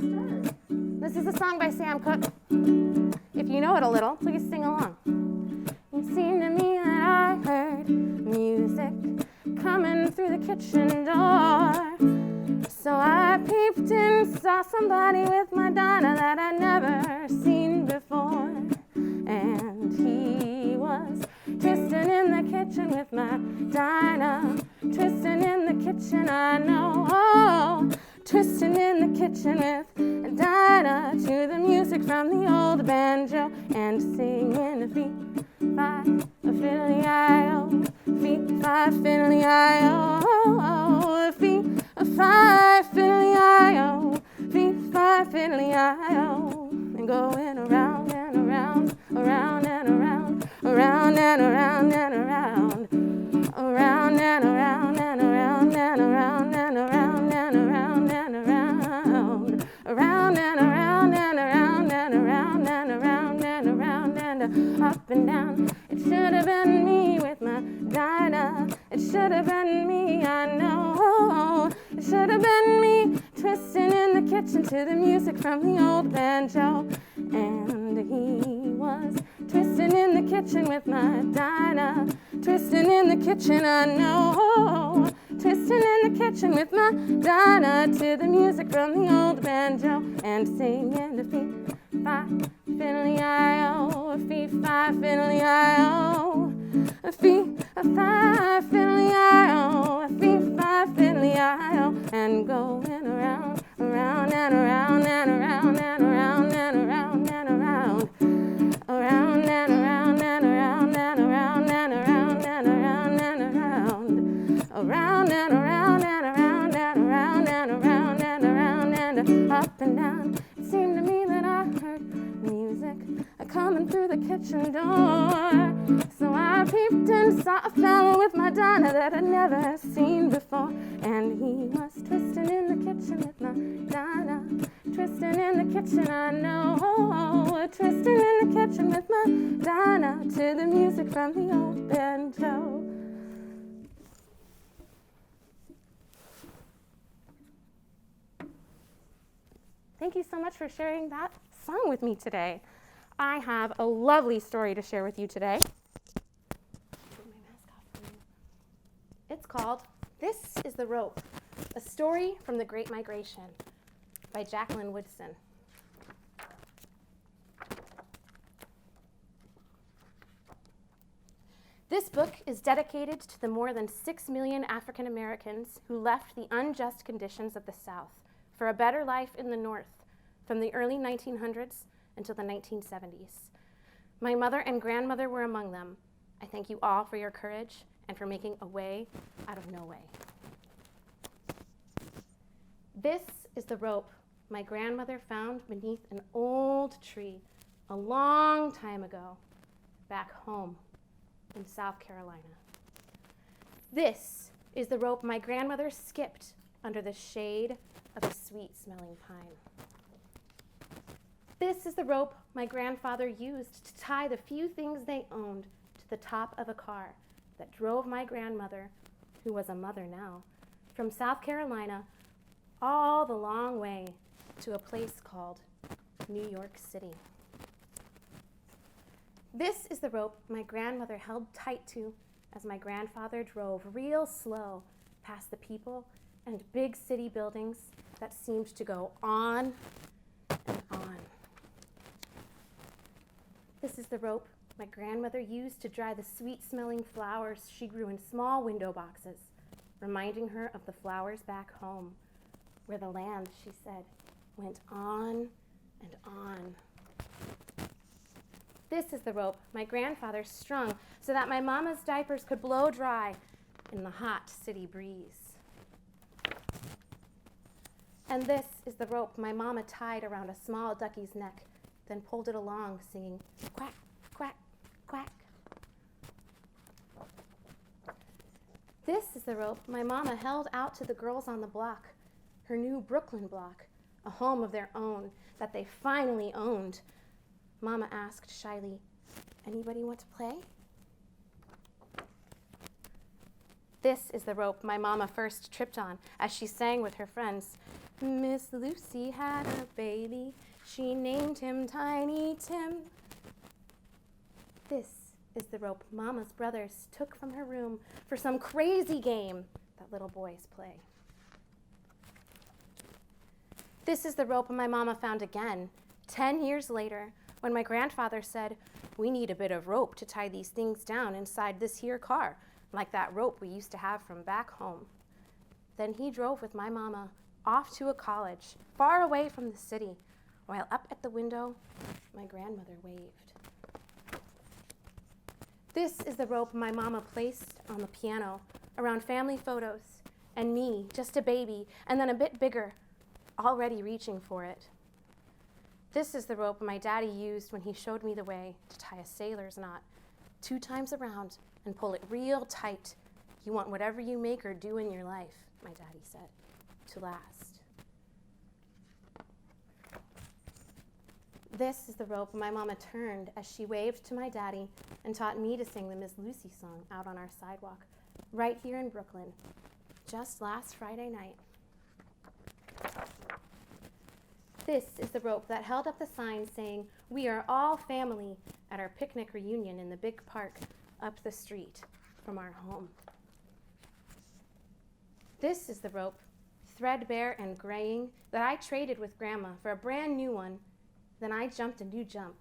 start. This is a song by Sam Cooke. If you know it a little, please sing along. It seemed to me that I heard music coming through the kitchen door. So I peeped and saw somebody with my Dinah that I'd never seen before. And he was twisting in the kitchen with my Dinah. Twisting in the kitchen, I know. Oh, twisting in the kitchen with Dinah to the music from the old banjo and singing a fee-fi, a fiddly-I-O, fee-fi, fiddly-I-O, a fee-fi, fiddly-I-O, fee-fi, fiddly-I-O, and going around and around, around and around, around and around and around, around and around and around and around and around and around and around, around and around and around and around and around and around and up and down. It should have been me with my Dinah. It should have been me, I know. It should have been me twisting in the kitchen to the music from the old banjo. And he was twisting in the kitchen with my Dinah. Twisting in the kitchen, I know. Twisting in the kitchen with my Dinah to the music from the old banjo and singing the fee-fi, fiddly-I-O, fee-fi, fiddly-I-O, a fee-fi, fiddly-I-O, a fee-fi, fiddly-I-O, and going around, around and around and around and around and around and around, around and around and around and around and around and around and around, around and around and around and around and around and around and up and down. It seemed to me that I heard music coming through the kitchen door. So I peeped and saw a fellow with my Dinah that I'd never seen before. And he was twisting in the kitchen with my Dinah. Twisting in the kitchen, I know. Twisting in the kitchen with my Dinah to the music from the old banjo. Thank you so much for sharing that song with me today. I have a lovely story to share with you today. It's called This is the Rope, a story from the Great Migration by Jacqueline Woodson. This book is dedicated to the more than 6 million African Americans who left the unjust conditions of the South for a better life in the North from the early 1900s until the 1970s. My mother and grandmother were among them. I thank you all for your courage and for making a way out of no way. This is the rope my grandmother found beneath an old tree a long time ago, back home in South Carolina. This is the rope my grandmother skipped under the shade of a sweet-smelling pine. This is the rope my grandfather used to tie the few things they owned to the top of a car that drove my grandmother, who was a mother now, from South Carolina all the long way to a place called New York City. This is the rope my grandmother held tight to as my grandfather drove real slow past the people and big city buildings that seemed to go on and on. This is the rope my grandmother used to dry the sweet-smelling flowers she grew in small window boxes, reminding her of the flowers back home, where the land, she said, went on and on. This is the rope my grandfather strung so that my mama's diapers could blow dry in the hot city breeze. And this is the rope my mama tied around a small ducky's neck, then pulled it along, singing quack, quack, quack. This is the rope my mama held out to the girls on the block, her new Brooklyn block, a home of their own that they finally owned. Mama asked shyly, "Anybody want to play?" This is the rope my mama first tripped on as she sang with her friends. Miss Lucy had a baby. She named him Tiny Tim. This is the rope Mama's brothers took from her room for some crazy game that little boys play. This is the rope my mama found again 10 years later when my grandfather said, "We need a bit of rope to tie these things down inside this here car, like that rope we used to have from back home." Then he drove with my mama off to a college far away from the city, while up at the window, my grandmother waved. This is the rope my mama placed on the piano around family photos and me, just a baby, and then a bit bigger, already reaching for it. This is the rope my daddy used when he showed me the way to tie a sailor's knot 2 times around and pull it real tight. You want whatever you make or do in your life, my daddy said, to last. This is the rope my mama turned as she waved to my daddy and taught me to sing the Miss Lucy song out on our sidewalk, right here in Brooklyn, just last Friday night. This is the rope that held up the sign saying, "We are all family," at our picnic reunion in the big park up the street from our home. This is the rope, threadbare and graying, that I traded with Grandma for a brand new one. Then I jumped a new jump.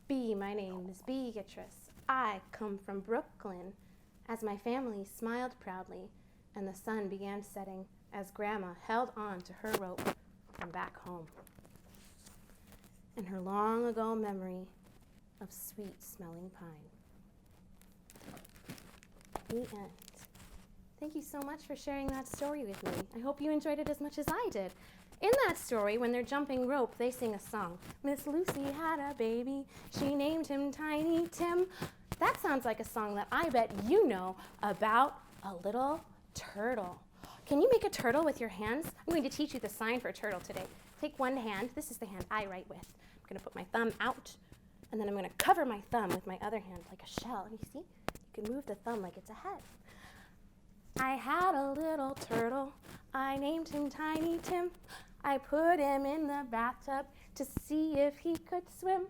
B, my name is Beatrice. I come from Brooklyn. As my family smiled proudly and the sun began setting as Grandma held on to her rope from back home. And her long ago memory of sweet smelling pine. The end. Thank you so much for sharing that story with me. I hope you enjoyed it as much as I did. In that story, when they're jumping rope, they sing a song. Miss Lucy had a baby. She named him Tiny Tim. That sounds like a song that I bet you know about a little turtle. Can you make a turtle with your hands? I'm going to teach you the sign for a turtle today. Take one hand. This is the hand I write with. I'm going to put my thumb out, and then I'm going to cover my thumb with my other hand like a shell. And you see? You can move the thumb like it's a head. I had a little turtle. I named him Tiny Tim. I put him in the bathtub to see if he could swim.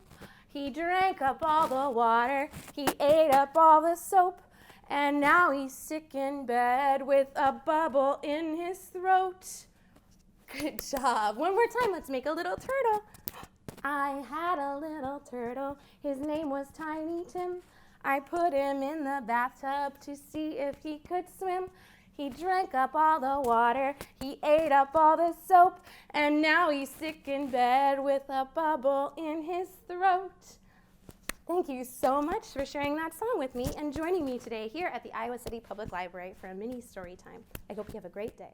He drank up all the water. He ate up all the soap. And now he's sick in bed with a bubble in his throat. Good job. One more time. Let's make a little turtle. I had a little turtle. His name was Tiny Tim. I put him in the bathtub to see if he could swim. He drank up all the water. He ate up all the soap. And now he's sick in bed with a bubble in his throat. Thank you so much for sharing that song with me and joining me today here at the Iowa City Public Library for a mini story time. I hope you have a great day.